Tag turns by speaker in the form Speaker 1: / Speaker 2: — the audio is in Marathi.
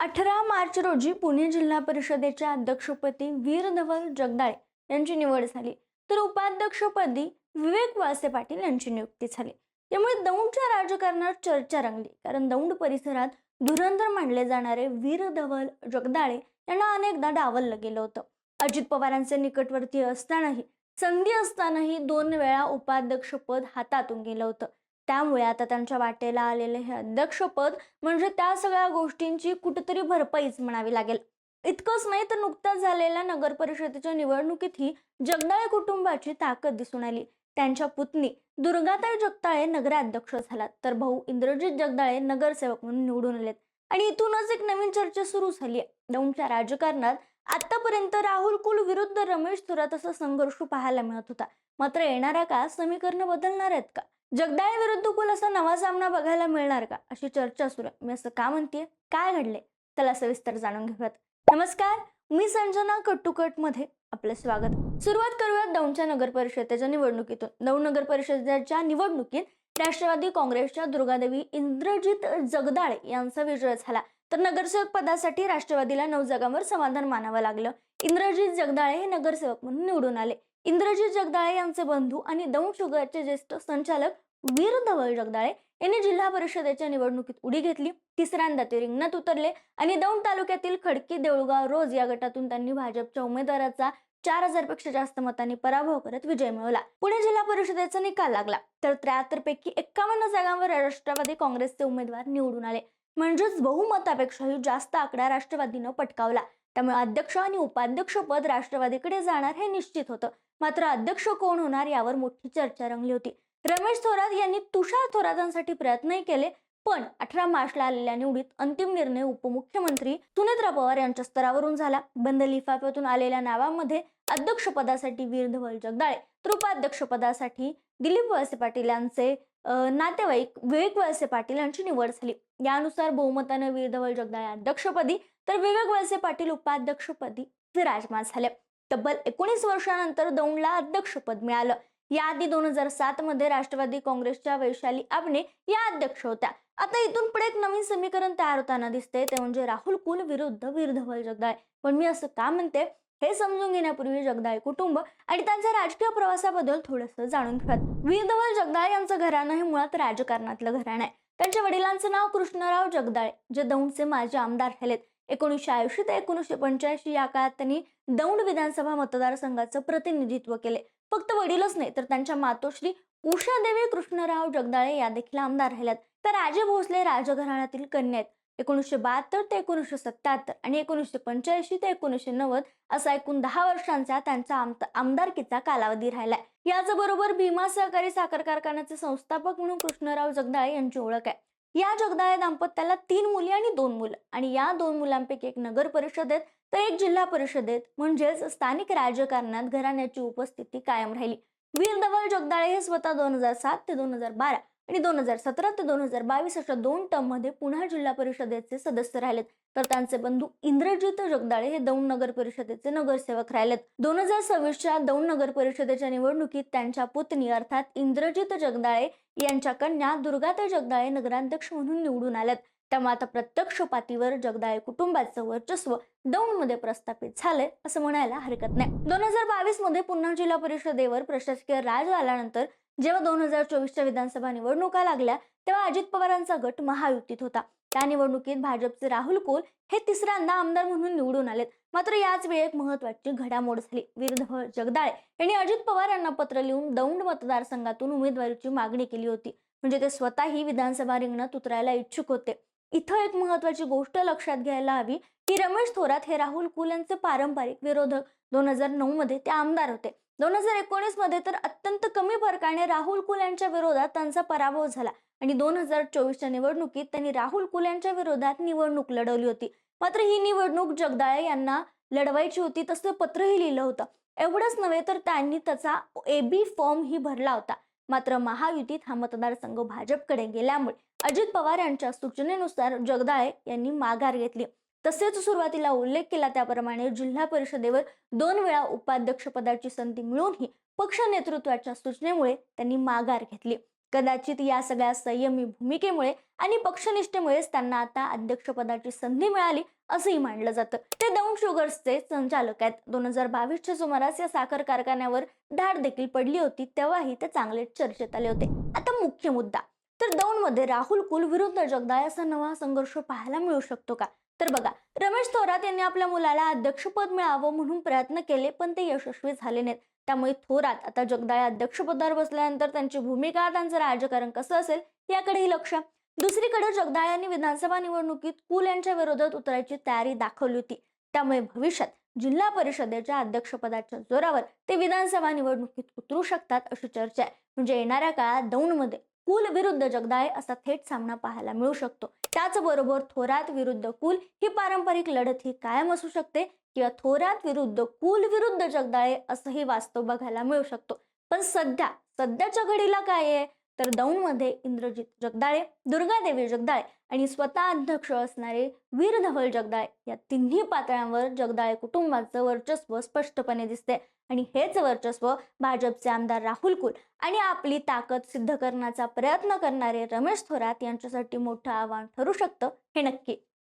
Speaker 1: 18 मार्च रोजी पुणे जिल्हा परिषदेच्या अध्यक्षपदी वीर धवल जगदाळे यांची निवड झाली, तर उपाध्यक्षपदी विवेक वळसे पाटील यांची नियुक्ती झाली. त्यामुळे दौंडच्या राजकारणात चर्चा रंगली, कारण दौंड परिसरात धुरंधर मानले जाणारे वीर धवल जगदाळे यांना अनेकदा डावललं गेलं होतं. अजित पवारांचे निकटवर्तीय असतानाही, संधी असतानाही 2 वेळा उपाध्यक्षपद हातातून गेलं होतं. त्यामुळे आता त्यांच्या वाटेला आलेले हे अध्यक्षपद म्हणजे त्या सगळ्या गोष्टींची कुठेतरी भरपाईच म्हणावी लागेल. इतकंच नाही तर नुकत्याच झालेल्या नगर परिषदेच्या निवडणुकीतही जगदाळे कुटुंबाची ताकद दिसून आली. त्यांच्या पुतणी दुर्गाताई जगदाळे नगराध्यक्ष झाला, तर भाऊ इंद्रजित जगदाळे नगरसेवक म्हणून निवडून आलेत. आणि इथूनच एक नवीन चर्चा सुरू झाली आहे. दौंडच्या राजकारणात आतापर्यंत राहुल कुल विरुद्ध रमेश थोरात असा संघर्ष पाहायला मिळत होता. मात्र येणाऱ्या काळात समीकरण बदलणार आहेत का? जगदाळे विरुद्ध कुल असा नवा सामना बघायला मिळणार का, अशी चर्चा सुरू आहे. मी असं का म्हणतेय, काय घडले, चला सविस्तर जाणून घेऊयात. नमस्कार, मी संजना कट्टुकट मध्ये आपलं स्वागत. सुरुवात करूयात दौंडच्या नगर परिषदेच्या निवडणुकीतून. दौंड नगर परिषदेच्या निवडणुकीत राष्ट्रवादी काँग्रेसच्या दुर्गादेवी इंद्रजित जगदाळे यांचा विजय झाला, तर नगरसेवक पदासाठी राष्ट्रवादीला 9 जागांवर समाधान मानावं लागलं. इंद्रजित जगदाळे हे नगरसेवक म्हणून निवडून आले. इंद्रजित जगदाळे यांचे बंधू आणि दौंड शुगरचे ज्येष्ठ संचालक वीर धवल जगदाळे यांनी जिल्हा परिषदेच्या निवडणुकीत उडी घेतली. तिसऱ्यांदा ते रिंगणात उतरले आणि दौंड तालुक्यातील खडकी, देऊळगाव, रोज या गटातून त्यांनी भाजपच्या उमेदवाराचा 4000 पेक्षा जास्त मतांनी पराभव करत विजय मिळवला. पुणे जिल्हा परिषदेचा निकाल लागला, तर 73 पैकी 51 जागांवर राष्ट्रवादी काँग्रेसचे उमेदवार निवडून आले. म्हणजेच बहुमतापेक्षाही जास्त आकडा राष्ट्रवादीनं पटकावला. त्यामुळे अध्यक्ष आणि उपाध्यक्ष पद राष्ट्रवादीकडे जाणार हे निश्चित होतं. मात्र अध्यक्ष कोण होणार यावर मोठी चर्चा रंगली होती. रमेश थोरात यांनी तुषार थोरातांसाठी प्रयत्नही केले, पण 18 मार्चला आलेल्या निवडीत अंतिम निर्णय उपमुख्यमंत्री सुनेत्रा पवार यांच्या स्तरावरून झाला. बंद लिफाफ्यातून आलेल्या नावामध्ये अध्यक्षपदासाठी वीर धवल जगदाळे, तर उपाध्यक्षपदासाठी दिलीप वळसे पाटील यांचे नातेवाईक विवेक वळसे पाटील यांची निवड झाली. यानुसार बहुमताने वीर धवल जगदाळे अध्यक्षपदी, तर विवेक वळसे पाटील उपाध्यक्षपदी विराजमान झाले. तब्बल 19 वर्षांनंतर दौंडला अध्यक्षपद मिळालं. याआधी 2007 मध्ये राष्ट्रवादी काँग्रेसच्या वैशाली आबणे या अध्यक्ष होत्या. आता इथून पुढे एक नवीन समीकरण तयार होताना दिसते, ते म्हणजे राहुल कुल विरुद्ध वीर धवल जगदाळे. पण मी असं का म्हणते हे समजून घेण्यापूर्वी जगदाळे कुटुंब आणि त्यांच्या राजकीय प्रवासाबद्दल थोडंसं जाणून घेऊयात. वीर धवल जगदाळे यांचं घराणं हे मुळात राजकारणातलं घराणं आहे. त्यांच्या वडिलांचं नाव कृष्णराव जगदाळे, जे दौंडचे माजी आमदार राहिलेत. 1980 ते 1985 या काळात त्यांनी दौंड विधानसभा मतदारसंघाचं प्रतिनिधित्व केले. फक्त वडीलच नाही, तर त्यांच्या मातोश्री उषादेवी कृष्णराव जगदाळे या देखील आमदार राहिल्यात. तर राजे भोसले राजघराण्यातील कन्या आहेत. 1972 ते 1977 आणि 1985 ते 1990 असा एकूण 10 वर्षांचा त्यांचा आमदारकीचा कालावधी राहिलाय. याचबरोबर भीमा सहकारी साखर कारखान्याचे संस्थापक म्हणून कृष्णराव जगदाळे यांची ओळख आहे. या जगदाळे दाम्पत्याला 3 मुली आणि 2 मुलं, आणि या 2 मुलांपैकी एक नगर परिषदेत तर एक जिल्हा परिषदेत म्हणजेच स्थानिक राजकारणात घराण्याची उपस्थिती कायम राहिली. वीर धवल जगदाळे हे स्वतः 2007 ते 2012 आणि 2017 ते 2022 अशा 2 टर्ममध्ये पुणे जिल्हा परिषदेचे सदस्य राहिलेत. तर त्यांचे बंधू इंद्रजित जगदाळे हे दौंड नगर परिषदेचे नगरसेवक राहिलेत. 2026च्या दौंड नगर परिषदेच्या निवडणुकीत त्यांच्या पुतणी अर्थात इंद्रजित जगदाळे यांच्या कन्या दुर्गाताई जगदाळे नगराध्यक्ष म्हणून निवडून आल्यात. त्यामुळे आता प्रत्यक्ष पातळीवर जगदाळे कुटुंबाचं वर्चस्व दौंडमध्ये प्रस्थापित झालंय असं म्हणायला हरकत नाही. 2022 मध्ये पुणे जिल्हा परिषदेवर प्रशासकीय राज आल्यानंतर जेव्हा 2024च्या विधानसभा निवडणुका लागल्या, तेव्हा अजित पवारांचा गट महायुतीत होता. त्या निवडणुकीत भाजपचे राहुल कुल हे तिसऱ्यांदा आमदार म्हणून निवडून आलेत. मात्र याच वेळी एक महत्त्वाची घडामोड झाली. वीर धवल जगदाळे यांनी अजित पवार यांना पत्र लिहून दौंड मतदारसंघातून उमेदवारीची मागणी केली होती. म्हणजे ते स्वतःही विधानसभा रिंगणात उतरायला इच्छुक होते. इथं एक महत्त्वाची गोष्ट लक्षात घ्यायला हवी की रमेश थोरात हे राहुल कुल यांचे पारंपरिक विरोधक. 2009 मध्ये ते आमदार होते. 2019 मध्ये तर अत्यंत कमी फरकाने राहुल कुल यांच्या विरोधात त्यांचा पराभव झाला आणि 2024च्या निवडणुकीत त्यांनी राहुल कुल यांच्या विरोधात निवडणूक लढवली होती. मात्र ही निवडणूक जगदाळे यांना लढवायची होती, तसं पत्रही लिहिलं होतं. एवढंच नव्हे तर त्यांनी त्याचा AB फॉर्म ही भरला होता. मात्र महायुतीत हा मतदारसंघ भाजपकडे गेल्यामुळे अजित पवार यांच्या सूचनेनुसार जगदाळे यांनी माघार घेतली. तसेच सुरुवातीला उल्लेख केला त्याप्रमाणे जिल्हा परिषदेवर 2 वेळा उपाध्यक्षपदाची संधी मिळूनही पक्ष नेतृत्वाच्या सूचनेमुळे त्यांनी माघार घेतली. कदाचित या सगळ्या संयमी भूमिकेमुळे आणि पक्षनिष्ठेमुळेच त्यांना आता अध्यक्षपदाची संधी मिळाली असंही मानलं जातं. ते दौंड शुगर्सचे संचालक आहेत. 2022च्या सुमारास या साखर कारखान्यावर धाड देखील पडली होती, तेव्हाही ते चांगले चर्चेत आले होते. आता मुख्य मुद्दा, तर दौंडमध्ये राहुल कुल विरुद्ध जगदाळे असा नवा संघर्ष पाहायला मिळू शकतो का? तर बघा, रमेश थोरात यांनी आपल्या मुलाला अध्यक्षपद मिळावं म्हणून प्रयत्न केले, पण ते यशस्वी झाले नाहीत. त्यामुळे थोरात आता जगदाळे अध्यक्षपदावर बसल्यानंतर त्यांची भूमिका, त्यांचं राजकारण कसं असेल याकडेही लक्ष. दुसरीकडे जगदाळे यांनी विधानसभा निवडणुकीत कुल यांच्या विरोधात उतरायची तयारी दाखवली होती. त्यामुळे भविष्यात जिल्हा परिषदेच्या अध्यक्षपदाच्या जोरावर ते विधानसभा निवडणुकीत उतरू शकतात अशी चर्चा आहे. म्हणजे येणाऱ्या काळात दौंडमध्ये कुल विरुद्ध जगदाळे असा थेट सामना पाहायला मिळू शकतो. त्याचबरोबर थोरात विरुद्ध कुल ही पारंपरिक लढत ही कायम असू शकते, किंवा थोरात विरुद्ध कुल विरुद्ध जगदाळे असंही वास्तव बघायला मिळू शकतो. पण सध्याच्या घडीला काय आहे, तर दौंडमध्ये इंद्रजित जगदाळे, दुर्गादेवी जगदाळे आणि स्वतः अध्यक्ष असणारे वीर धवल जगदाळे या तिन्ही पातळ्यांवर जगदाळे कुटुंबाचं वर्चस्व स्पष्टपणे दिसते. आणि हेच वर्चस्व भाजपचे आमदार राहुल कुल आणि आपली ताकद सिद्ध करण्याचा प्रयत्न करणारे रमेश थोरात यांच्यासाठी मोठं आव्हान ठरू शकतं, हे नक्की.